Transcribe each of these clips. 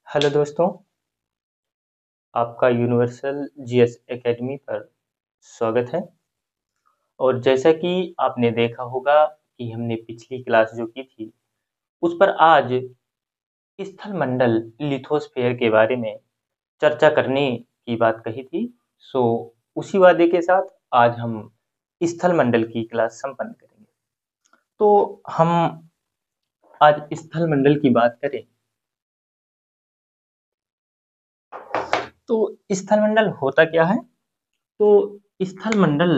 Hello दोस्तों, आपका universal GS academy पर स्वागत है। और जैसा कि आपने देखा होगा कि हमने पिछली क्लास जो की थी, उस पर आज स्थल मंडल लिथोस्फीयर के बारे में चर्चा करने की बात कही थी। सो उसी वादे के साथ आज हम स्थल मंडल की क्लास संपन्न करेंगे। तो हम आज स्थल मंडल की बात करें तो स्थल मंडल होता क्या है? तो स्थल मंडल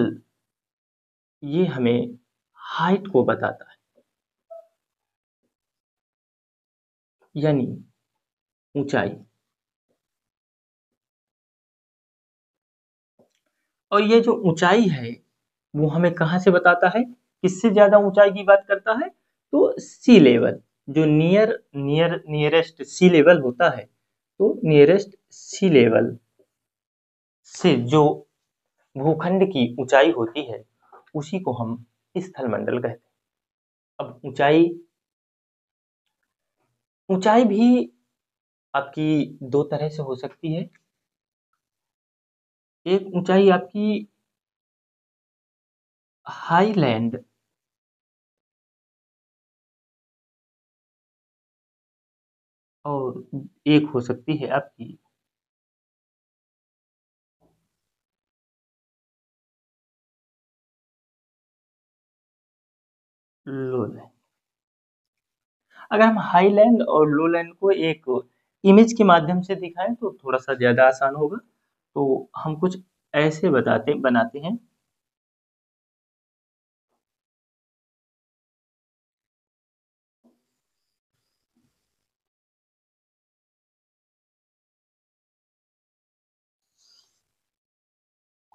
ये हमें हाइट को बताता है, यानी ऊंचाई। और ये जो ऊंचाई है वो हमें कहाँ से बताता है, किससे ज्यादा ऊंचाई की बात करता है? तो सी लेवल, जो नियरेस्ट सी लेवल होता है, तो नियरेस्ट सी लेवल से जो भूखंड की ऊंचाई होती है उसी को हम स्थल मंडल कहते हैं। अब ऊंचाई ऊंचाई भी आपकी दो तरह से हो सकती है। एक ऊंचाई आपकी हाईलैंड और एक हो सकती है आपकी लोलैंड। अगर हम हाईलैंड और लोलैंड को एक इमेज के माध्यम से दिखाएं तो थोड़ा सा ज्यादा आसान होगा। तो हम कुछ ऐसे बताते बनाते हैं।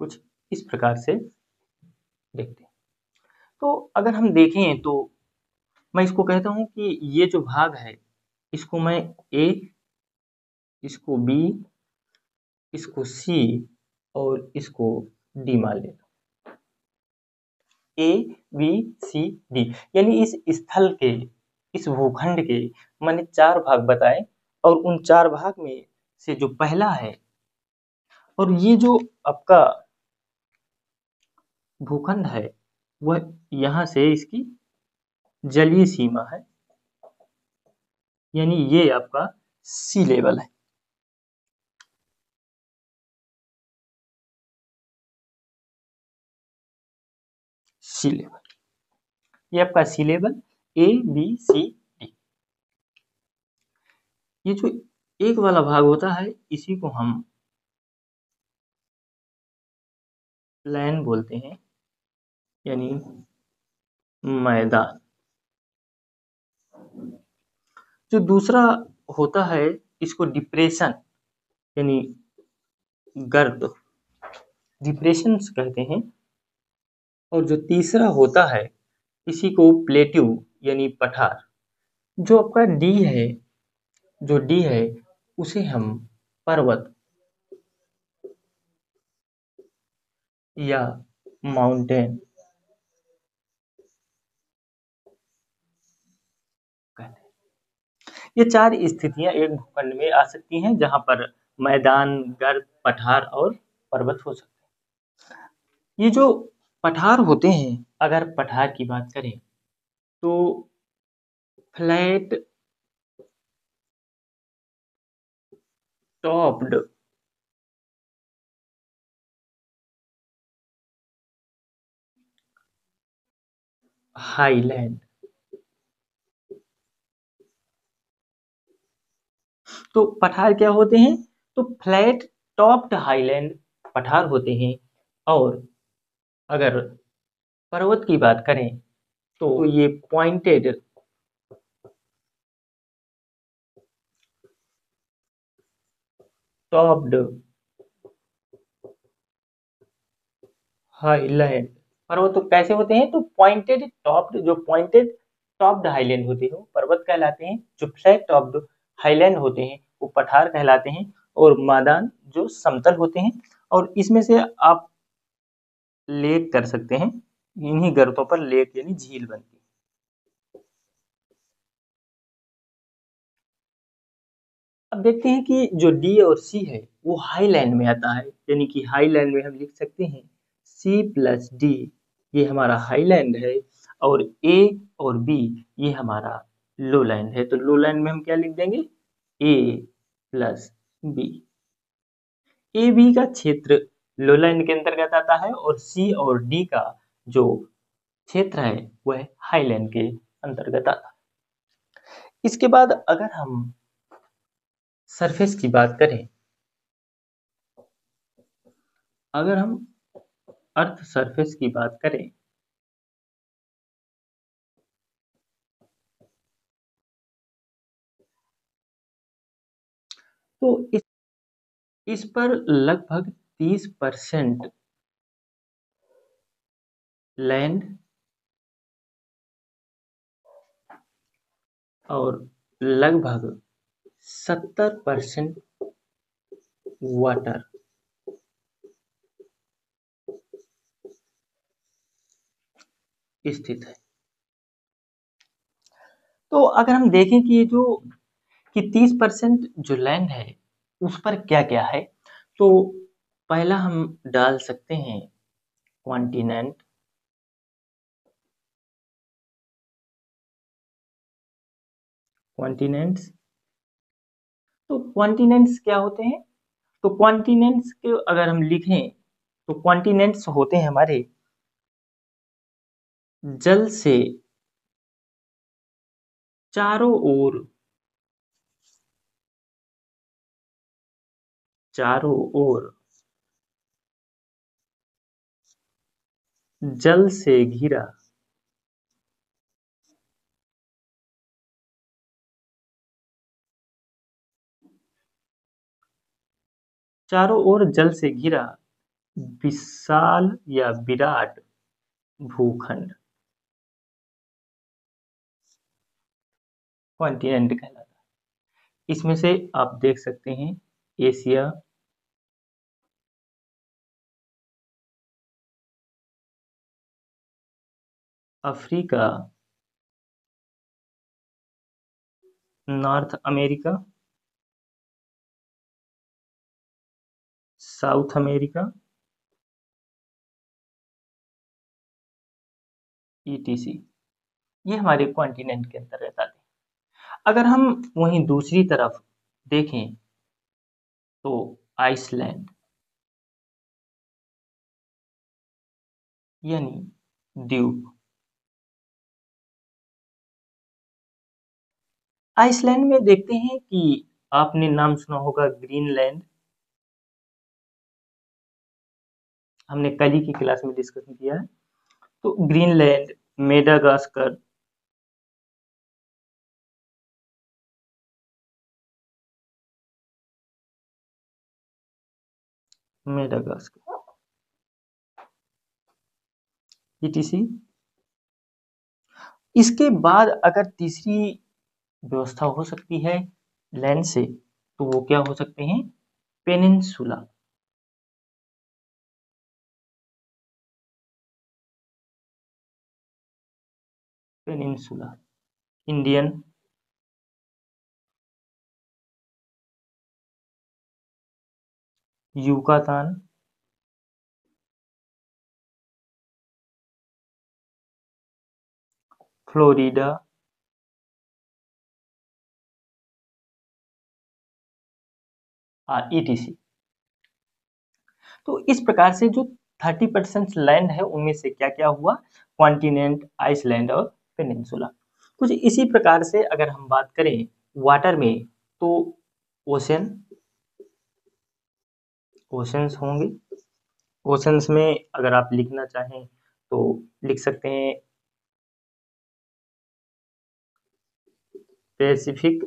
कुछ इस प्रकार से देखते हैं। तो अगर हम देखें तो मैं इसको कहता हूं कि ये जो भाग है इसको मैं ए, इसको बी, इसको सी और इसको डी मान लेता हूं। ए, बी, सी, डी, यानी इस स्थल के, इस भूखंड के मैंने चार भाग बताए। और उन चार भाग में से जो पहला है, और ये जो आपका भूखंड है वह यहाँ से इसकी जलीय सीमा है, यानी ये आपका सी लेवल है। सी लेवल, ये आपका सी लेवल, ए, बी, सी, डी। ये जो एक वाला भाग होता है इसी को हम प्लेन बोलते हैं, यानी मैदान। जो दूसरा होता है इसको डिप्रेशन, यानी गर्त, डिप्रेशन कहते हैं। और जो तीसरा होता है इसी को प्लेट्यू, यानी पठार। जो आपका डी है, जो डी है उसे हम पर्वत या माउंटेन कहते हैं। ये चार स्थितियां एक भूखंड में आ सकती हैं जहां पर मैदान, गर्त, पठार और पर्वत हो सकते हैं। ये जो पठार होते हैं, अगर पठार की बात करें तो फ्लैट टॉप्ड हाईलैंड। तो पठार क्या होते हैं? तो फ्लैट टॉप्ड हाईलैंड पठार होते हैं। और अगर पर्वत की बात करें तो ये पॉइंटेड टॉप्ड हाईलैंड पर्वत तो कैसे होते हैं? तो पॉइंटेड टॉप्ड, जो पॉइंटेड टॉप्ड हाईलैंड होते हैं वो पर्वत कहलाते हैं। जो फ्लैट टॉप्ड हाईलैंड होते हैं वो पठार कहलाते हैं। और मैदान जो समतल होते हैं। और इसमें से आप लेक कर सकते हैं, इन्हीं गर्तों पर लेक यानी झील बनती है। अब देखते हैं कि जो डी और सी है वो हाई लैंड में आता है, यानी कि हाई लैंड में हम लिख सकते हैं सी प्लस डी, ये हमारा हाई लैंड है, और ए और बी ये हमारा लो लैंड है। तो लो लैंड में हम क्या लिख देंगे, ए प्लस बी। ए बी का क्षेत्र लोलैंड के अंतर्गत आता है, और सी और डी का जो क्षेत्र है वह हाईलैंड के अंतर्गत आता है। इसके बाद अगर हम सरफेस की बात करें, अगर हम अर्थ सरफेस की बात करें, तो इस पर लगभग 30% लैंड और लगभग 70% वाटर स्थित है। तो अगर हम देखें कि ये जो कि 30% जो लैंड है उस पर क्या क्या है, तो पहला हम डाल सकते हैं कॉन्टिनेंट। कॉन्टिनेंट्स, तो कॉन्टिनेंट्स क्या होते हैं, तो कॉन्टिनेंट्स के अगर हम लिखें तो कॉन्टिनेंट्स होते हैं हमारे जल से चारों ओर, चारों ओर जल से घिरा चारों ओर जल से घिरा विशाल या विराट भूखंड कॉन्टिनेंट कहलाता है। इसमें से आप देख सकते हैं Asia, Africa, north America, south America, etc, ये हमारे कॉन्टिनेंट के अंतर्गत आते हैं। अगर हम वहीं दूसरी तरफ देखें तो आइसलैंड, यानी द्वीप। आइसलैंड में देखते हैं कि आपने नाम सुना होगा ग्रीनलैंड, हमने कल ही की क्लास में डिस्कशन किया है। तो ग्रीनलैंड, मेडागास्कर, मेडागास्कर, ईटीसी। इसके बाद अगर तीसरी व्यवस्था हो सकती है लैंड से, तो वो क्या हो सकते हैं, peninsula. Peninsula, Indian, Yucatan, Florida, etc. तो इस प्रकार से जो 30% लैंड है उनमें से क्या क्या हुआ, कॉन्टिनेंट, आइसलैंड और पेनिनसुला। कुछ इसी प्रकार से अगर हम बात करें वाटर में, तो ओशन, ओशंस होंगे। ओशंस में अगर आप लिखना चाहें तो लिख सकते हैं Pacific,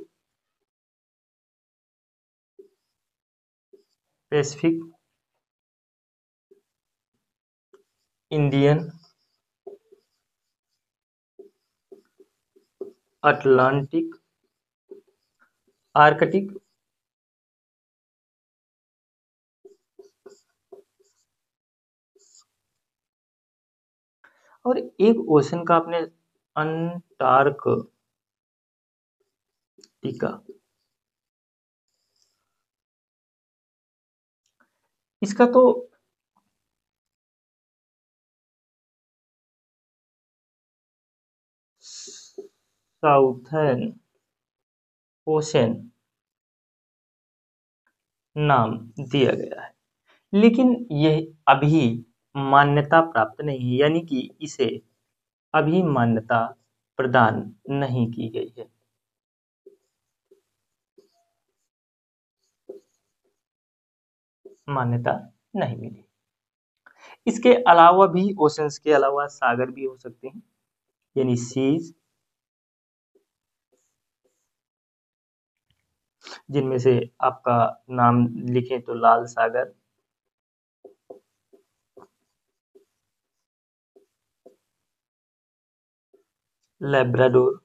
Pacific, Indian, Atlantic, Arctic, और एक ओशन का आपने अंटार्कटिका, इसका तो साउथर्न ओशन नाम दिया गया है, लेकिन यह अभी मान्यता प्राप्त नहीं है, यानी कि इसे अभी मान्यता प्रदान नहीं की गई है। मान्यता नहीं मिली। इसके अलावा भी ओशंस के अलावा सागर भी हो सकते हैं, यानी सीज, जिनमें से आपका नाम लिखें तो लाल सागर, लेब्राडोर,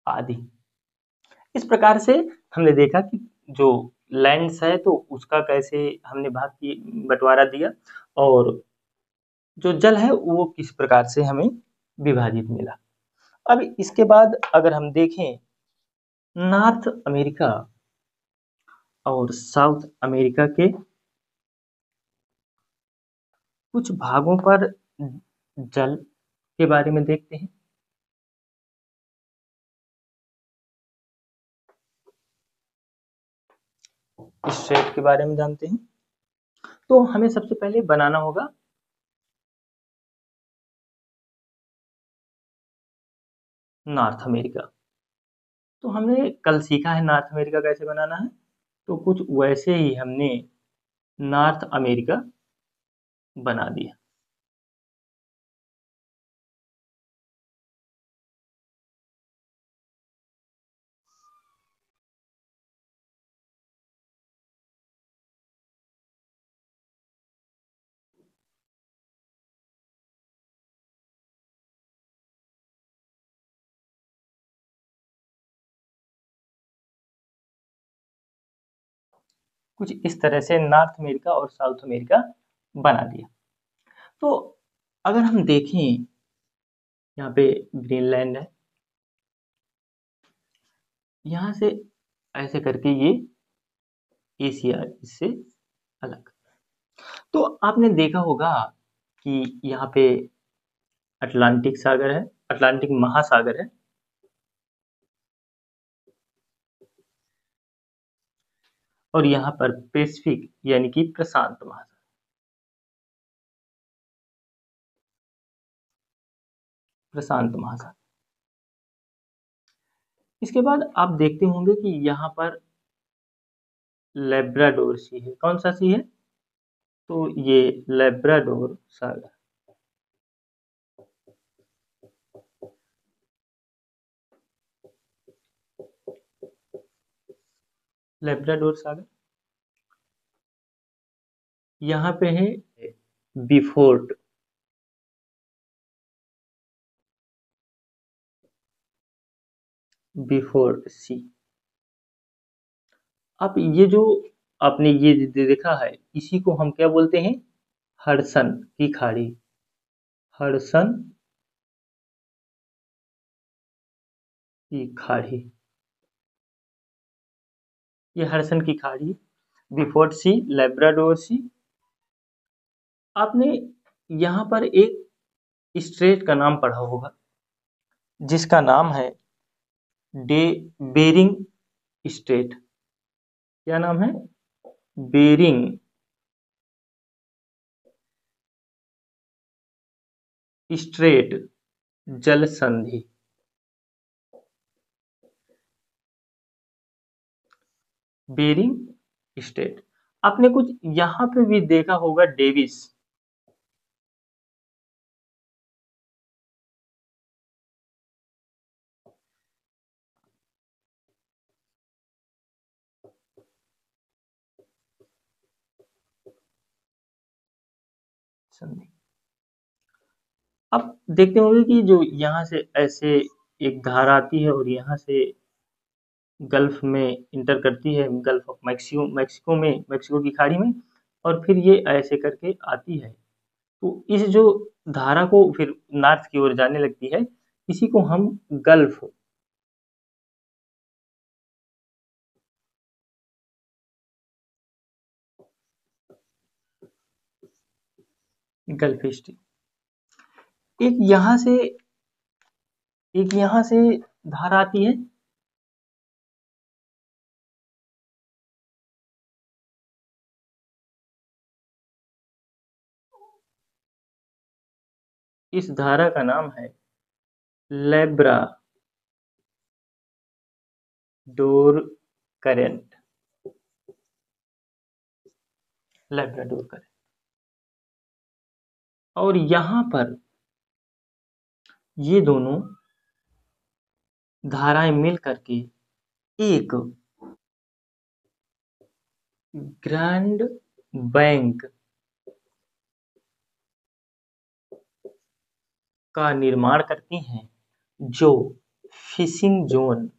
आदि। इस प्रकार से हमने देखा कि जो लैंड्स है तो उसका कैसे हमने भाग की बंटवारा दिया, और जो जल है वो किस प्रकार से हमें विभाजित मिला। अब इसके बाद अगर हम देखें नॉर्थ अमेरिका और साउथ अमेरिका के कुछ भागों पर जल के बारे में देखते हैं। स्ट्रेट के बारे में जानते हैं। तो हमें सबसे पहले बनाना होगा नॉर्थ अमेरिका। तो हमने कल सीखा है नॉर्थ अमेरिका कैसे बनाना है, तो कुछ वैसे ही हमने नॉर्थ अमेरिका बना दिया। कुछ इस तरह से नॉर्थ अमेरिका और साउथ अमेरिका बना दिया। तो अगर हम देखें यहाँ पे ग्रीनलैंड है, यहाँ से ऐसे करके ये एशिया इससे अलग। तो आपने देखा होगा कि यहाँ पे अटलांटिक सागर है, अटलांटिक महासागर है, और यहाँ पर पैसिफिक यानी कि प्रशांत महासागर। प्रशांत महासागर। इसके बाद आप देखते होंगे कि यहाँ पर लेब्राडोर सी है। कौन सा सी है? तो ये लेब्राडोर सागर। लेब्राडोर सागर यहाँ पे है बिफोर्ट। बिफोर्ट सी। अब ये जो आपने ये देखा है, इसी को हम क्या बोलते हैं? हडसन की खाड़ी। हडसन की खाड़ी। ये हडसन की खाड़ी, बिफोर्ट सी, लेब्राडोर सी। आपने यहाँ पर एक स्ट्रेट का नाम पढ़ा होगा, जिसका नाम है डे बेरिंग स्ट्रेट। क्या नाम है? बेरिंग स्ट्रेट जल संधि। Bering Strait. आपने कुछ यहाँ पे भी देखा होगा, डेविस। संधि। अब देखते होंगे कि जो यहाँ से ऐसे एक धार आती है और यहाँ से गल्फ में इंटर करती है, गल्फ ऑफ मैक्सिको, मैक्सिको में, मैक्सिको की खाड़ी में, और फिर ये ऐसे करके आती है। तो इस जो धारा को फिर नॉर्थ की ओर जाने लगती है, इसी को हम गल्फ गल्फ स्ट्रीम। एक यहाँ से धारा आती है, इस धारा का नाम है लैब्राडोर करंट। Labrador current. और यहाँ पर ये दोनों धाराएं मिल करके एक ग्रैंड बैंक का निर्माण करती हैं, जो फिशिंग जोन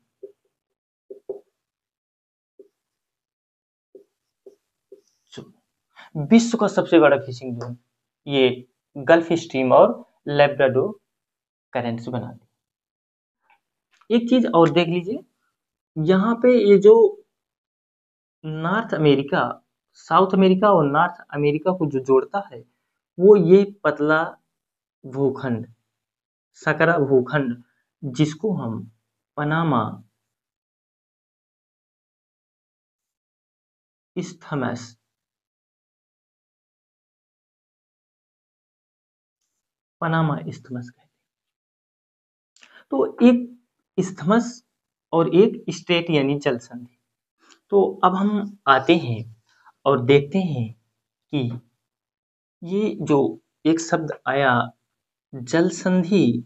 विश्व का सबसे बड़ा फिशिंग जोन ये गल्फ स्ट्रीम और लैब्राडोर करंट से बनाती है। एक चीज और देख लीजिए, यहाँ पे ये जो नॉर्थ अमेरिका, साउथ अमेरिका और नॉर्थ अमेरिका को जो जोड़ता है, वो ये पतला भूखंड, सकरा भूखंड, जिसको हम पनामा इस्थमस कहते हैं। तो एक इस्थमस और एक स्ट्रेट यानी जल संधि। तो अब हम आते हैं और देखते हैं कि ये जो एक शब्द आया जल संधि,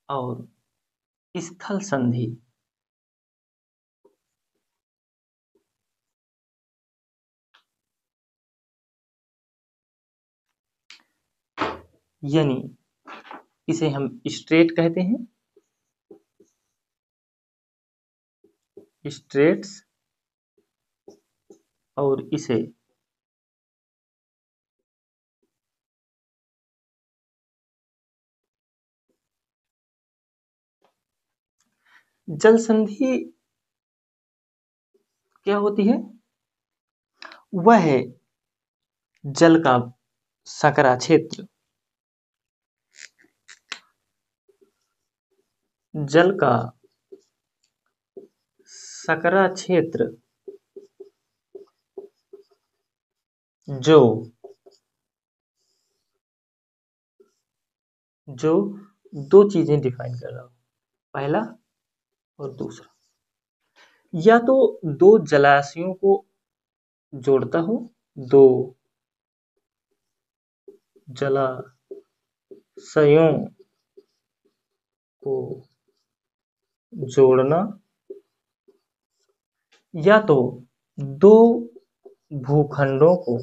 और स्थल संधि, यानी इसे हम स्ट्रेट कहते हैं, स्ट्रेट्स, और इसे जल संधि क्या होती है? वह है जल का सकरा क्षेत्र, जल का सकरा क्षेत्र जो जो दो चीजें डिफाइन कर रहा हो, पहला और दूसरा, या तो दो जलाशयों को जोड़ता हो, दो जलाशयों को जोड़ना, या तो दो भूखंडों को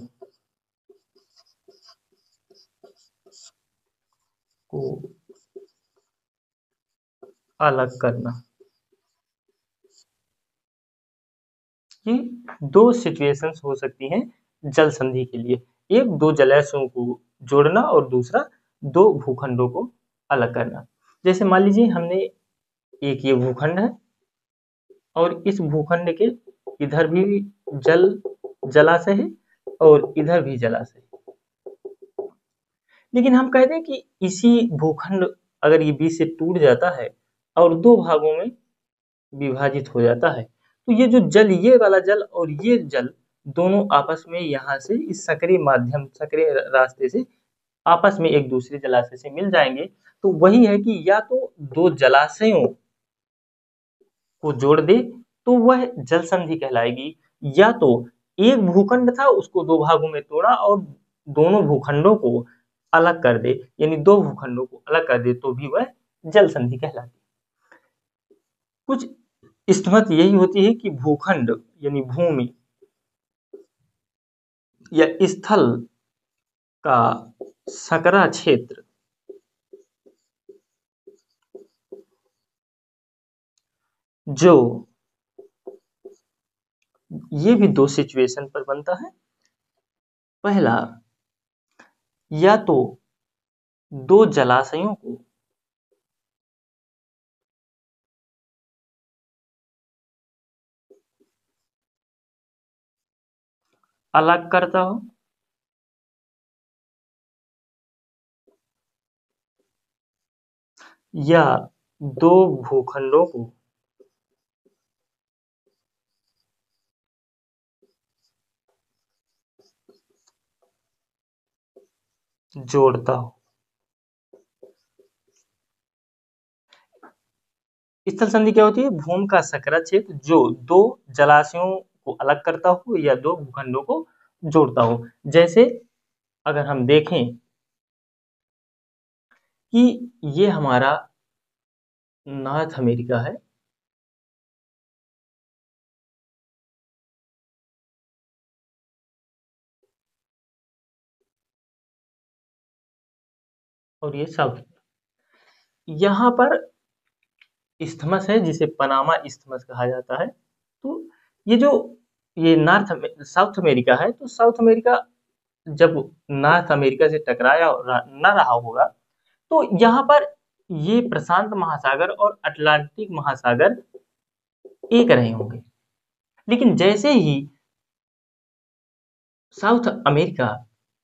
अलग करना। ये दो सिचुएशंस हो सकती हैं जल संधि के लिए, एक दो जलाशयों को जोड़ना और दूसरा दो भूखंडों को अलग करना। जैसे मान लीजिए हमने एक ये भूखंड है और इस भूखंड के इधर भी जलाशय है और इधर भी जलाशय है, लेकिन हम कहते हैं कि इसी भूखंड अगर ये बीच से टूट जाता है और दो भागों में विभाजित हो जाता है, तो ये जो जल, ये वाला जल और ये जल दोनों आपस में यहाँ से इस सक्रिय रास्ते से आपस में एक दूसरे जलाशय से मिल जाएंगे। तो वही है कि या तो दो जलाशयों को जोड़ दे तो वह जल संधि कहलाएगी, या तो एक भूखंड था उसको दो भागों में तोड़ा और दोनों भूखंडों को अलग कर दे, यानी दो भूखंडों को अलग कर दे, तो भी वह जल संधि कहलाती है। कुछ स्थिति यही होती है कि भूखंड यानी भूमि या स्थल का सकरा क्षेत्र जो, ये भी दो सिचुएशन पर बनता है। पहला, या तो दो जलाशयों को अलग करता हो या दो भूखंडों को जोड़ता हो। स्थल संधि क्या होती है? भूमि का सकरा क्षेत्र जो दो जलाशयों को अलग करता हो या दो भूखंडों को जोड़ता हो। जैसे अगर हम देखें कि ये हमारा नॉर्थ अमेरिका है और ये साउथ, यहाँ पर इस्थमस है जिसे पनामा इस्थमस कहा जाता है। तो ये जो ये साउथ अमेरिका है, तो साउथ अमेरिका जब नॉर्थ अमेरिका से टकराया न रहा होगा, तो यहाँ पर ये प्रशांत महासागर और अटलांटिक महासागर एक रहे होंगे। लेकिन जैसे ही साउथ अमेरिका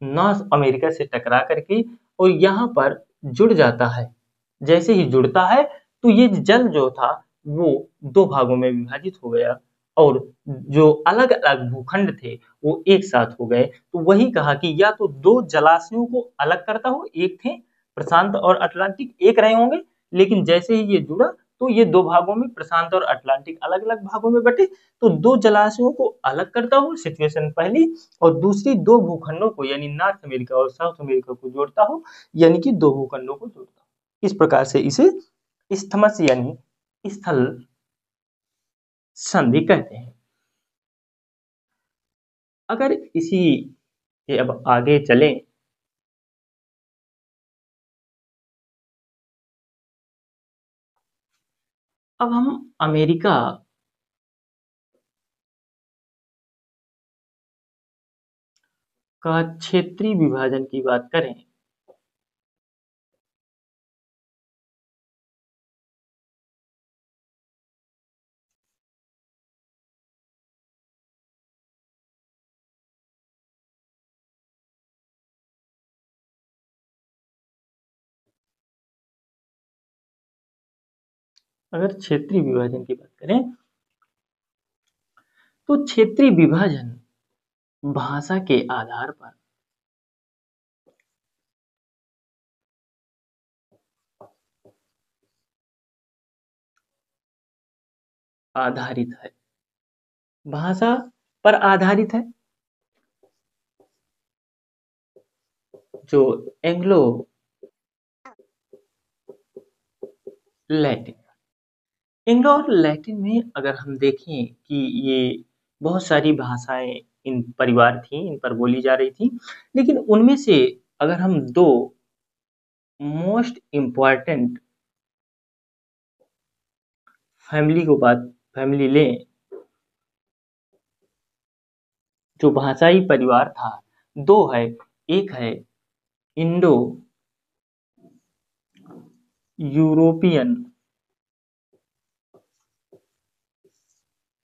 नॉर्थ अमेरिका से टकरा करके और यहाँ पर जुड़ जाता है, जैसे ही जुड़ता है तो ये जल जो था वो दो भागों में विभाजित हो गया और जो अलग अलग भूखंड थे वो एक साथ हो गए। तो वही कहा कि या तो दो जलाशयों को अलग करता हो, एक थे प्रशांत और अटलांटिक एक रहे होंगे, लेकिन जैसे ही ये जुड़ा तो ये दो भागों में प्रशांत और अटलांटिक अलग अलग भागों में बटे। तो दो जलाशयों को अलग करता हो, सिचुएशन पहली, और दूसरी दो भूखंडों को यानी नॉर्थ अमेरिका और साउथ अमेरिका को जोड़ता हो, यानी कि दो भूखंडों को जोड़ता हो। इस प्रकार से इसे इस्थमस यानी स्थल संधि कहते हैं। अगर इसी के अब आगे चलें, अब हम अमेरिका का क्षेत्रीय विभाजन की बात करें अगर क्षेत्रीय विभाजन की बात करें तो क्षेत्रीय विभाजन भाषा के आधार पर आधारित है, भाषा पर आधारित है। जो एंग्लो लैटिन, एंग्लो और लैटिन में अगर हम देखें कि ये बहुत सारी भाषाएं इन परिवार थी, इन पर बोली जा रही थी, लेकिन उनमें से अगर हम दो मोस्ट इम्पॉर्टेंट फैमिली लें, जो भाषाई परिवार था, दो है। एक है इंडो यूरोपियन,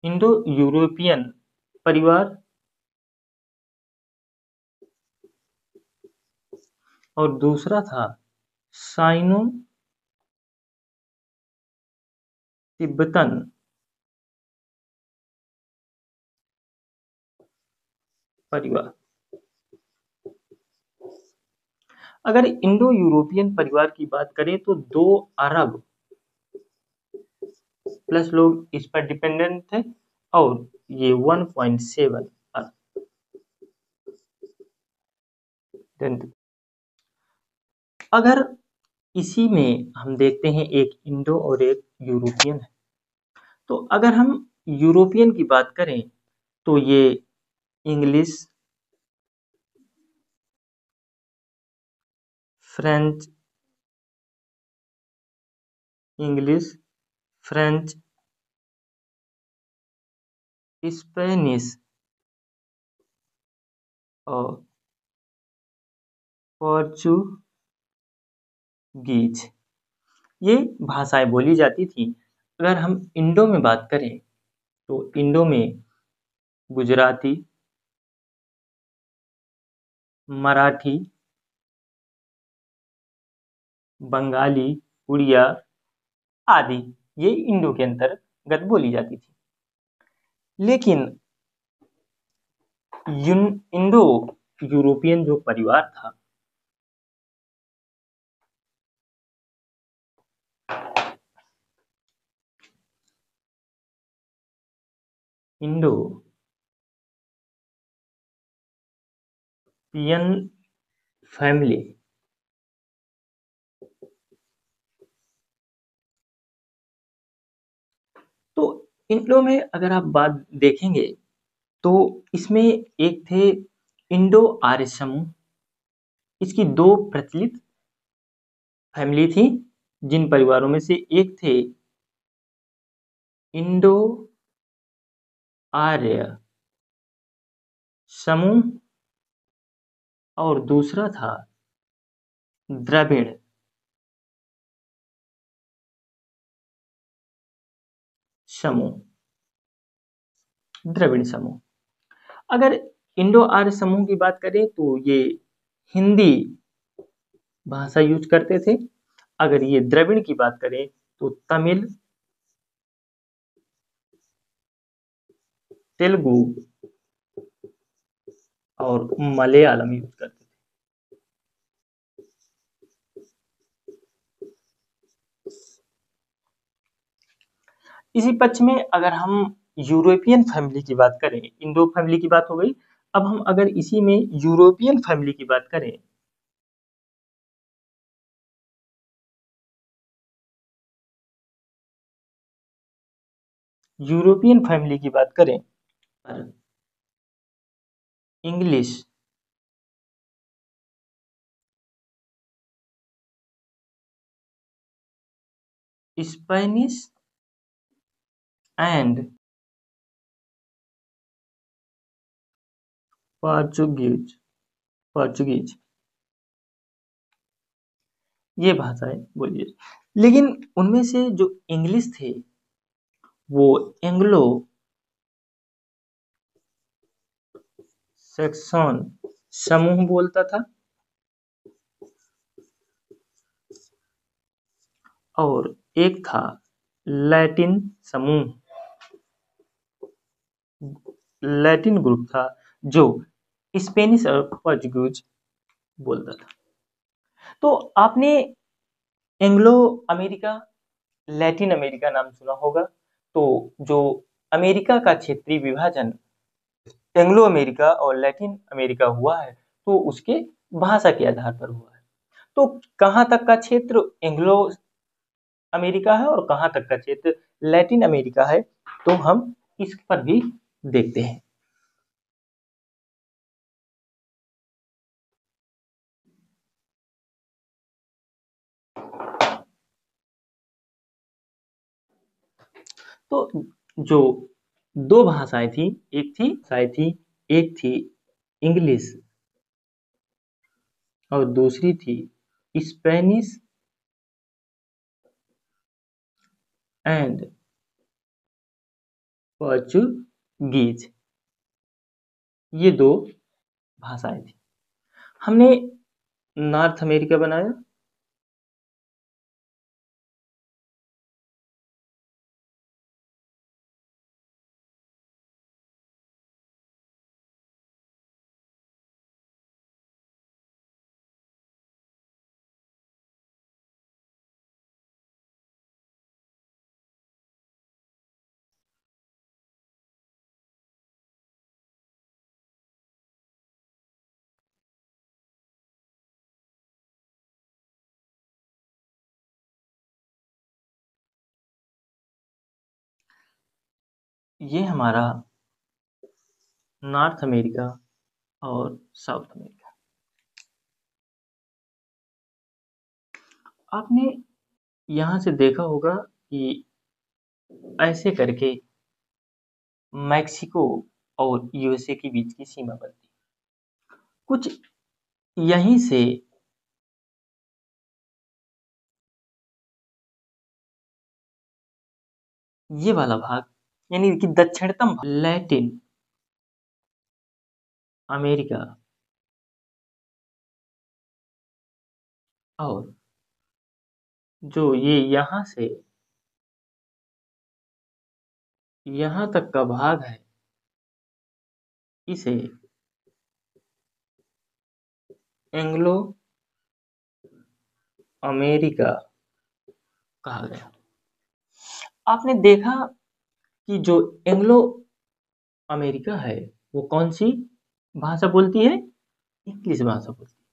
इंडो यूरोपियन परिवार, और दूसरा था साइनो तिब्बतन परिवार। अगर इंडो यूरोपियन परिवार की बात करें तो 2 अरब प्लस लोग इस पर डिपेंडेंट थे, और ये 1.7 अरब। अगर इसी में हम देखते हैं एक इंडो और एक यूरोपियन है, तो अगर हम यूरोपियन की बात करें तो ये English, French, English, French, Spanish और पोर्चुगीज, ये भाषाएं बोली जाती थी। अगर हम इंडो में बात करें तो इंडो में गुजराती, मराठी, बंगाली, उड़िया आदि ये इंडो के अंतर्गत बोली जाती थी। लेकिन इंडो यूरोपियन जो परिवार था, इंडो पियन फैमिली, तो इंडो में अगर आप बात देखेंगे तो इसमें एक थे इंडो आर्य समूह। इसकी दो प्रचलित फैमिली थी, जिन परिवारों में से एक थे इंडो आर्य समूह और दूसरा था द्रविड़ समूह। द्रविड़ समूह, अगर इंडो आर्य समूह की बात करें तो ये हिंदी भाषा यूज करते थे। अगर ये द्रविड़ की बात करें तो तमिल, तेलुगु और मलयालम यूज करते थे। इसी पक्ष में अगर हम यूरोपियन फैमिली की बात करें, इंडो फैमिली की बात हो गई, अब हम अगर इसी में यूरोपियन फैमिली की बात करें, यूरोपियन फैमिली की बात करें, English, Spanish and Portuguese, Portuguese ये भाषाएं बोली जाती। लेकिन उनमें से जो इंग्लिश थे वो एंग्लो सैक्सन समूह बोलता था, और एक था लैटिन समूह, लैटिन ग्रुप था जो स्पेनिश और पोर्चुगीज बोलता था। तो आपने एंग्लो अमेरिका, लैटिन अमेरिका नाम सुना होगा। तो जो अमेरिका का क्षेत्रीय विभाजन एंग्लो अमेरिका और लैटिन अमेरिका हुआ है, तो उसके भाषा के आधार पर हुआ है। तो कहाँ तक का क्षेत्र एंग्लो अमेरिका है और कहाँ तक का क्षेत्र लैटिन अमेरिका है, तो हम इस पर भी देखते हैं। तो जो दो भाषाएं थी, एक थी इंग्लिश और दूसरी थी स्पेनिश एंड पोर्चुगीज, ये दो भाषाएं थी। हमने नॉर्थ अमेरिका बनाया, ये हमारा नॉर्थ अमेरिका और साउथ अमेरिका। आपने यहाँ से देखा होगा कि ऐसे करके मैक्सिको और यूएसए के बीच की सीमा बनती, कुछ यहीं से ये वाला भाग, यानी कि दक्षिणतम लैटिन अमेरिका और जो ये यहाँ से यहाँ तक का भाग है, इसे एंग्लो अमेरिका कहा गया। आपने देखा कि जो एंग्लो अमेरिका है वो कौन सी भाषा बोलती है? इंग्लिश भाषा बोलती है।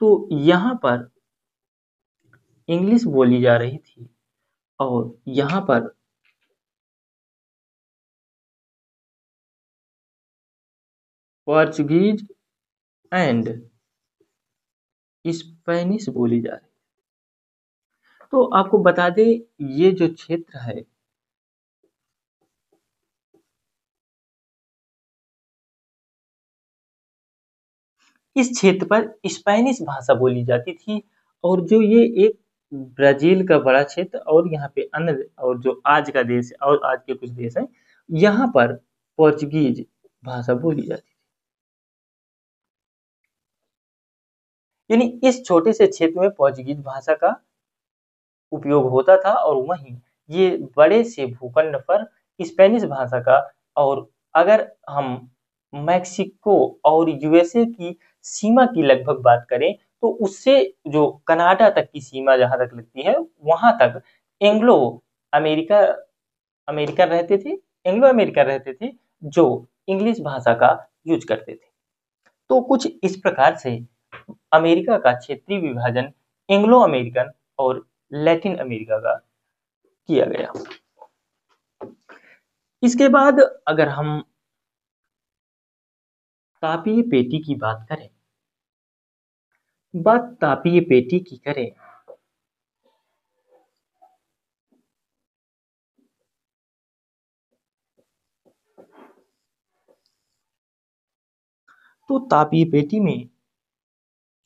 तो यहाँ पर इंग्लिश बोली जा रही थी और यहाँ पर पोर्चुगीज एंड स्पेनिश बोली जा रही। तो आपको बता दें, ये जो क्षेत्र है इस क्षेत्र पर स्पेनिश भाषा बोली जाती थी, और जो ये एक ब्राजील का बड़ा क्षेत्र और यहाँ पे अन्य और जो आज का देश और आज के कुछ देश हैं, यहाँ पर पोर्चुगीज भाषा बोली जाती थी। यानी इस छोटे से क्षेत्र में पोर्चुगीज भाषा का उपयोग होता था, और वहीं ये बड़े से भूखंड पर स्पेनिश भाषा का। और अगर हम मैक्सिको और यूएसए की सीमा की लगभग बात करें, तो उससे जो कनाडा तक की सीमा जहां तक लगती है, वहां तक एंग्लो अमेरिका अमेरिकन रहते थे, एंग्लो अमेरिकन रहते थे, जो इंग्लिश भाषा का यूज करते थे। तो कुछ इस प्रकार से अमेरिका का क्षेत्रीय विभाजन एंग्लो अमेरिकन और लैटिन अमेरिका का किया गया। इसके बाद अगर हम तापीय पेटी की बात करें, तापीय पेटी की करें, तो तापीय पेटी में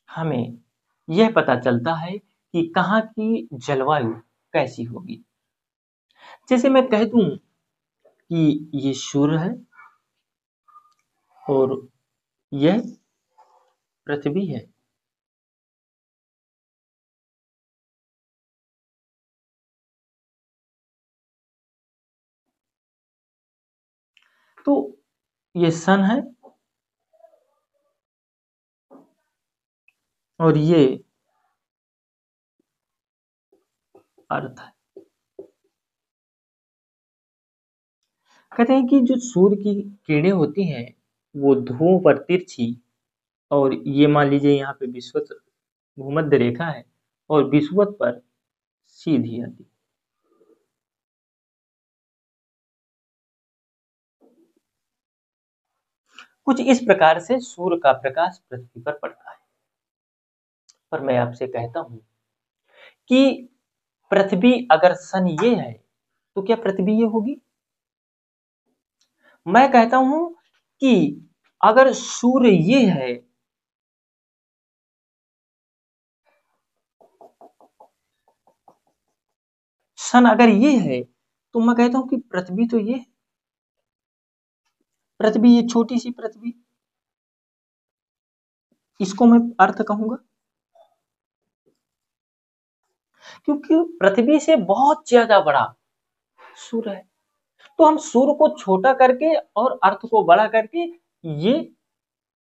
हमें यह पता चलता है कि कहाँ की जलवायु कैसी होगी। जैसे मैं कह दूं कि ये सूर्य है और यह पृथ्वी है। तो ये सन है और ये अर्थ है। कहते हैं कि जो सूर्य की किरणें होती हैं वो ध्रुवों पर तिरछी, और ये मान लीजिए यहाँ पे विषुवत भूमध्य रेखा है और विषुवत पर सीधी आती। कुछ इस प्रकार से सूर्य का प्रकाश पृथ्वी पर पड़ता है। पर मैं आपसे कहता हूं कि पृथ्वी अगर सन ये है तो क्या पृथ्वी ये होगी? मैं कहता हूं कि अगर सूर्य ये है सन अगर ये है, तो मैं कहता हूं कि पृथ्वी तो ये है। पृथ्वी ये छोटी सी पृथ्वी, इसको मैं अर्थ कहूंगा, क्योंकि पृथ्वी से बहुत ज्यादा बड़ा सूर्य है। तो हम सूर्य को छोटा करके और अर्थ को बड़ा करके ये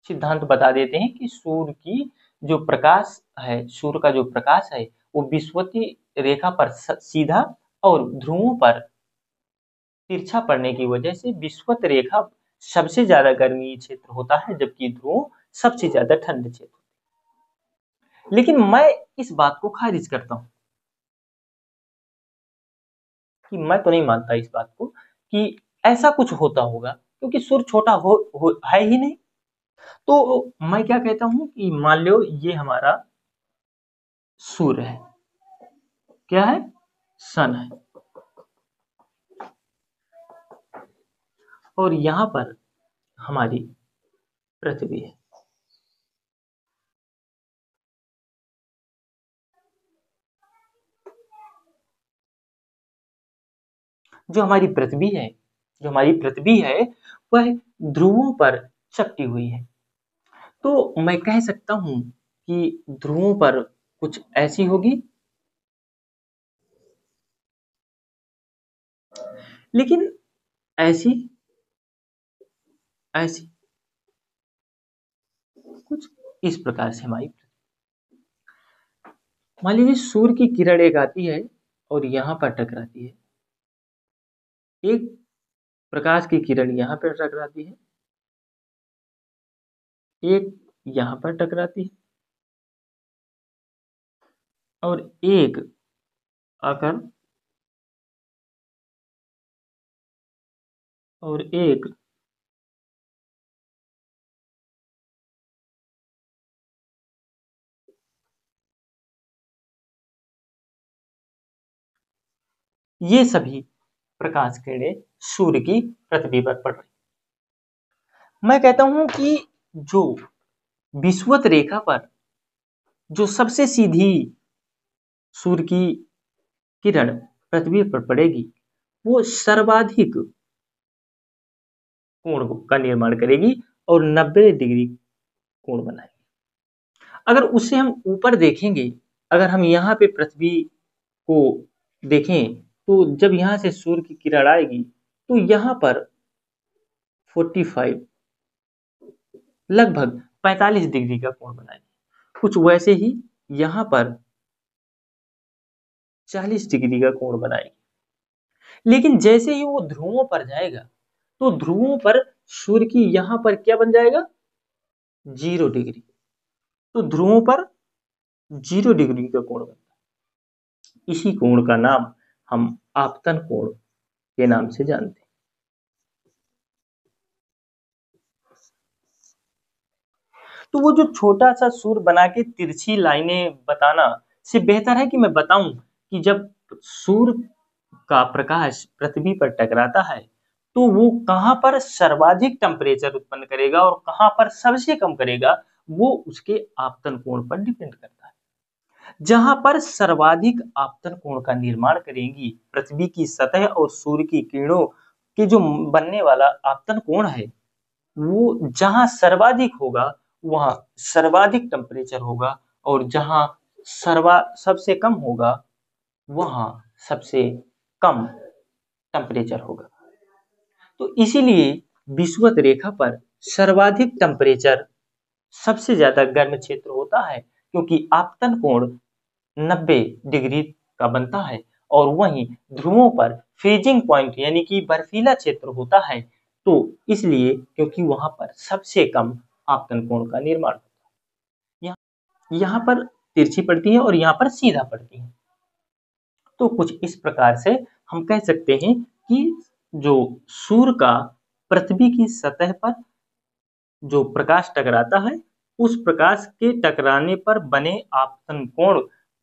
सिद्धांत बता देते हैं कि सूर्य की जो प्रकाश है, सूर्य का जो प्रकाश है वो विषुवतीय रेखा पर सीधा और ध्रुवों पर तिरछा पड़ने की वजह से विषुवत रेखा सबसे ज्यादा गर्मी क्षेत्र होता है, जबकि ध्रुव सबसे ज्यादा ठंड क्षेत्र। लेकिन मैं इस बात को खारिज करता हूं कि मैं तो नहीं मानता इस बात को कि ऐसा कुछ होता होगा, क्योंकि सूर्य छोटा है ही नहीं। तो मैं क्या कहता हूं कि मान लो ये हमारा सूर्य है, क्या है? सन है, और यहां पर हमारी पृथ्वी है। जो हमारी पृथ्वी है जो हमारी पृथ्वी है वह ध्रुवों पर चपटी हुई है। तो मैं कह सकता हूं कि ध्रुवों पर कुछ ऐसी होगी, लेकिन ऐसी ऐसी कुछ इस प्रकार से हमारी, मान लीजिए सूर्य की किरण एक आती है और यहाँ पर टकराती है, एक प्रकाश की किरण यहाँ पर टकराती है, एक यहाँ पर टकराती है, और एक आकर और एक ये सभी प्रकाश किरणें सूर्य की पृथ्वी पर पड़ रही। मैं कहता हूं कि जो विषुवत रेखा पर जो सबसे सीधी सूर्य की किरण पृथ्वी पर पड़ेगी, वो सर्वाधिक कोण का निर्माण करेगी और 90 डिग्री कोण बनाएगी। अगर उससे हम ऊपर देखेंगे, अगर हम यहाँ पे पृथ्वी को देखें, तो जब यहाँ से सूर्य की किरण आएगी तो यहाँ पर 45 लगभग 45 डिग्री का कोण बनाएगी। कुछ वैसे ही यहाँ पर 40 डिग्री का कोण बनाएगी। लेकिन जैसे ही वो ध्रुवों पर जाएगा, तो ध्रुवों पर सूर्य की यहाँ पर क्या बन जाएगा, 0 डिग्री। तो ध्रुवों पर 0 डिग्री का कोण बनता है। इसी कोण का नाम हम आपतन कोण के नाम से जानते हैं। तो वो जो छोटा सा सूर्य बना के तिरछी लाइनें बताना से बेहतर है कि मैं बताऊं कि जब सूर्य का प्रकाश पृथ्वी पर टकराता है, तो वो कहां पर सर्वाधिक टेम्परेचर उत्पन्न करेगा और कहां पर सबसे कम करेगा, वो उसके आपतन कोण पर डिपेंड करता है। जहां पर सर्वाधिक आपतन कोण का निर्माण करेंगी पृथ्वी की सतह और सूर्य की किरणों के जो बनने वाला आपतन कोण है, वो जहां सर्वाधिक होगा वहां सर्वाधिक टेम्परेचर होगा, और जहां सबसे कम होगा वहां सबसे कम टेम्परेचर होगा। तो इसीलिए विषुवत रेखा पर सर्वाधिक टेम्परेचर सबसे ज्यादा गर्म क्षेत्र होता है, क्योंकि आपतन कोण 90 डिग्री का बनता है, और वहीं ध्रुवों पर फ्रीजिंग पॉइंट यानी कि बर्फीला क्षेत्र होता है। तो इसलिए क्योंकि वहां पर सबसे कम आपतन कोण का निर्माण होता है। यहाँ पर तिरछी पड़ती है और यहाँ पर सीधा पड़ती है। तो कुछ इस प्रकार से हम कह सकते हैं कि जो सूर्य का पृथ्वी की सतह पर जो प्रकाश टकराता है, उस प्रकाश के टकराने पर बने आपतन कोण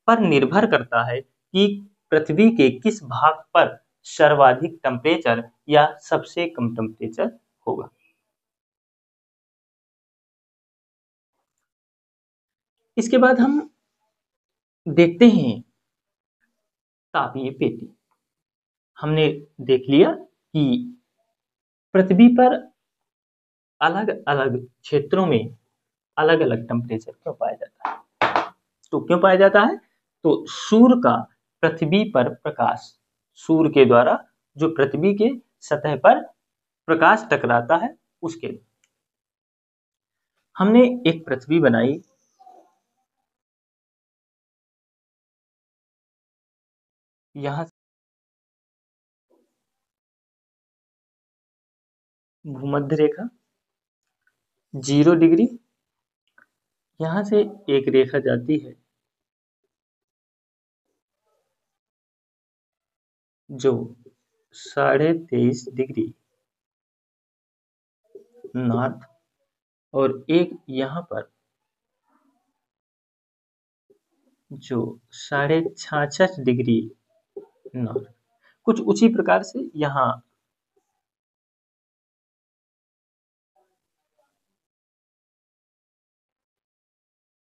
पर निर्भर करता है कि पृथ्वी के किस भाग पर सर्वाधिक टेम्परेचर या सबसे कम टेम्परेचर होगा। इसके बाद हम देखते हैं तापीय पेटी। हमने देख लिया कि पृथ्वी पर अलग अलग क्षेत्रों में अलग अलग टेम्परेचर क्यों पाया जाता है। तो क्यों पाया जाता है, तो सूर्य का पृथ्वी पर प्रकाश, सूर्य के द्वारा जो पृथ्वी के सतह पर प्रकाश टकराता है, उसके लिए हमने एक पृथ्वी बनाई। यहाँ भूमध्य रेखा 0 डिग्री, यहाँ से एक रेखा जाती है जो 23.5 डिग्री नॉर्थ, और एक यहाँ पर जो 66.5 डिग्री नॉर्थ। कुछ उसी प्रकार से यहाँ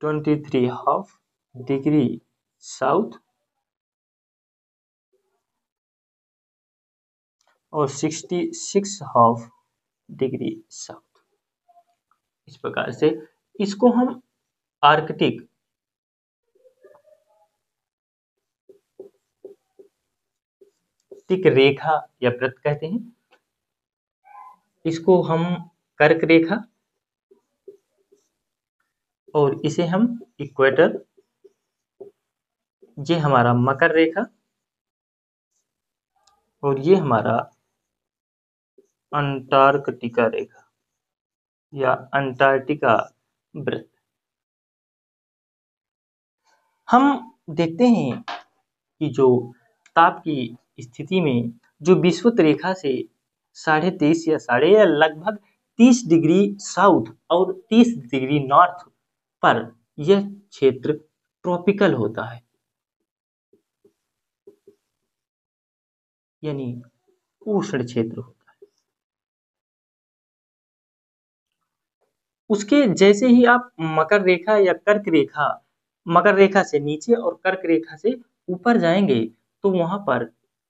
23.5 डिग्री साउथ और 66.5 डिग्री साउथ। इस प्रकार से इसको हम आर्कटिक तिक रेखा या वृत्त कहते हैं, इसको हम कर्क रेखा, और इसे हम इक्वेटर, ये हमारा मकर रेखा, और ये हमारा अंटार्कटिका रेखा या अंटार्कटिका वृत्त। हम देखते हैं कि जो ताप की स्थिति में जो विषुवत रेखा से 23.5 या साढ़े या लगभग 30 डिग्री साउथ और 30 डिग्री नॉर्थ पर यह क्षेत्र ट्रॉपिकल होता है, यानी उष्ण क्षेत्र होता है। उसके जैसे ही आप मकर रेखा या कर्क रेखा, मकर रेखा से नीचे और कर्क रेखा से ऊपर जाएंगे तो वहां पर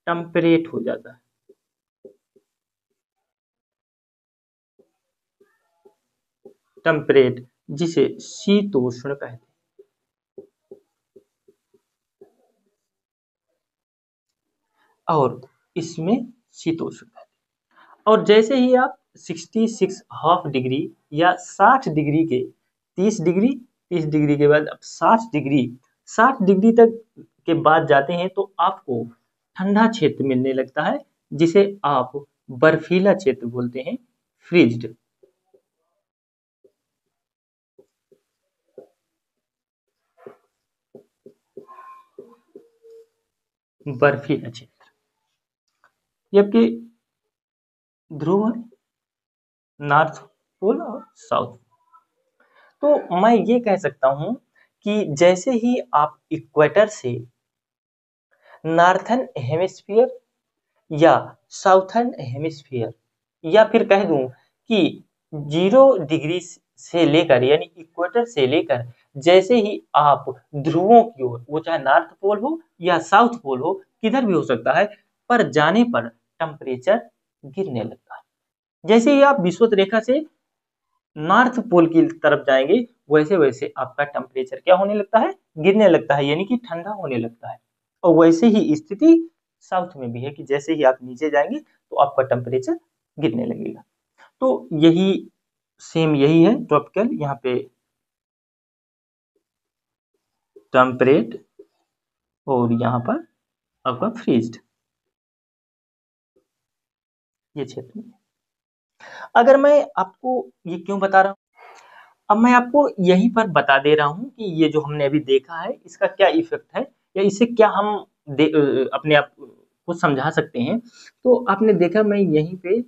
टेम्परेट हो जाता है। टेम्परेट, जिसे शीतोष्ण कहते हैं। और इसमें शीतोष्ण कहते हैं। और जैसे ही आप 66 हाफ डिग्री या 60 डिग्री के 30 डिग्री के बाद अब 60 डिग्री तक के बाद जाते हैं तो आपको ठंडा क्षेत्र मिलने लगता है, जिसे आप बर्फीला क्षेत्र बोलते हैं, फ्रीज्ड। बर्फीला क्षेत्र, जबकि ध्रुव है नॉर्थ पोल और साउथ। तो मैं ये कह सकता हूं कि जैसे ही आप इक्वेटर से नॉर्थर्न हेमिस्फीयर या साउथर्न हेमिस्फीयर, या फिर कह दूं कि 0 डिग्री से लेकर यानी इक्वेटर से लेकर जैसे ही आप ध्रुवों की ओर, वो चाहे नॉर्थ पोल हो या साउथ पोल हो, किधर भी हो सकता है, पर जाने पर टेम्परेचर गिरने लगता है। जैसे ही आप विषुवत रेखा से नॉर्थ पोल की तरफ जाएंगे वैसे वैसे आपका टेम्परेचर क्या होने लगता है, गिरने लगता है, यानी कि ठंडा होने लगता है। और वैसे ही स्थिति साउथ में भी है कि जैसे ही आप नीचे जाएंगे तो आपका टेम्परेचर गिरने लगेगा। तो यही सेम यही है ट्रॉपिकल, यहाँ पे टेम्परेट और यहाँ पर आपका फ्रीज्ड, ये क्षेत्र में। अगर मैं आपको ये क्यों बता रहा हूँ, अब मैं आपको यहीं पर बता दे रहा हूँ कि ये जो हमने अभी देखा है इसका क्या इफेक्ट है, या इससे क्या हम अपने आप को समझा सकते हैं। तो आपने देखा मैं यहीं पे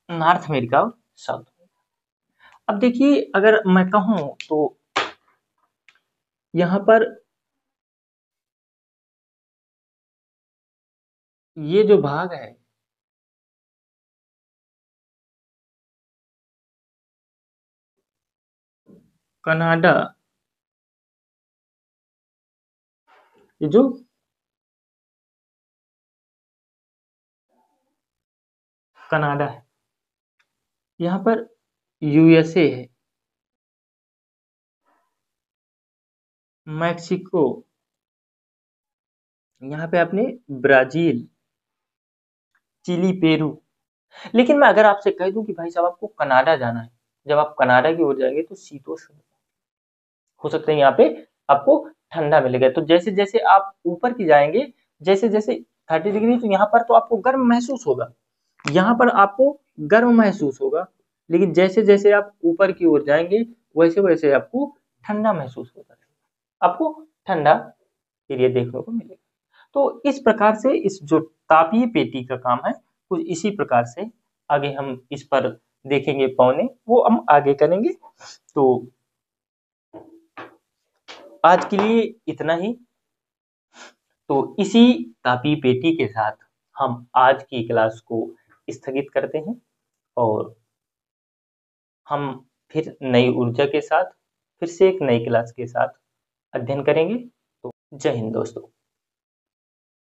नॉर्थ अमेरिका और साउथ। अब देखिए अगर मैं कहूँ तो यहाँ पर ये जो भाग है कनाडा, ये जो कनाडा है, यहाँ पर यूएसए है, मैक्सिको, यहाँ पे आपने ब्राजील, चिली, पेरू। लेकिन मैं अगर आपसे कह दूं कि भाई साहब आपको कनाडा जाना है, जब आप कनाडा की ओर जाएंगे तो शीतोष्ण हो सकते हैं, यहाँ पे आपको ठंडा मिलेगा। तो जैसे जैसे आप ऊपर की जाएंगे, जैसे जैसे 30 डिग्री, तो यहाँ पर तो आपको गर्म महसूस होगा, यहाँ पर आपको गर्म महसूस होगा। लेकिन जैसे जैसे आप ऊपर की ओर जाएंगे वैसे वैसे आपको ठंडा महसूस होता रहेगा, आपको ठंडा एरिया देखने को मिलेगा। तो इस प्रकार से इस जो तापीय पेटी का काम है कुछ इसी प्रकार से आगे हम इस पर देखेंगे, पौने वो हम आगे करेंगे। तो आज के लिए इतना ही। तो इसी तापी पेटी के साथ हम आज की क्लास को स्थगित करते हैं और हम फिर नई ऊर्जा के साथ फिर से एक नई क्लास के साथ अध्ययन करेंगे। तो जय हिंद दोस्तों।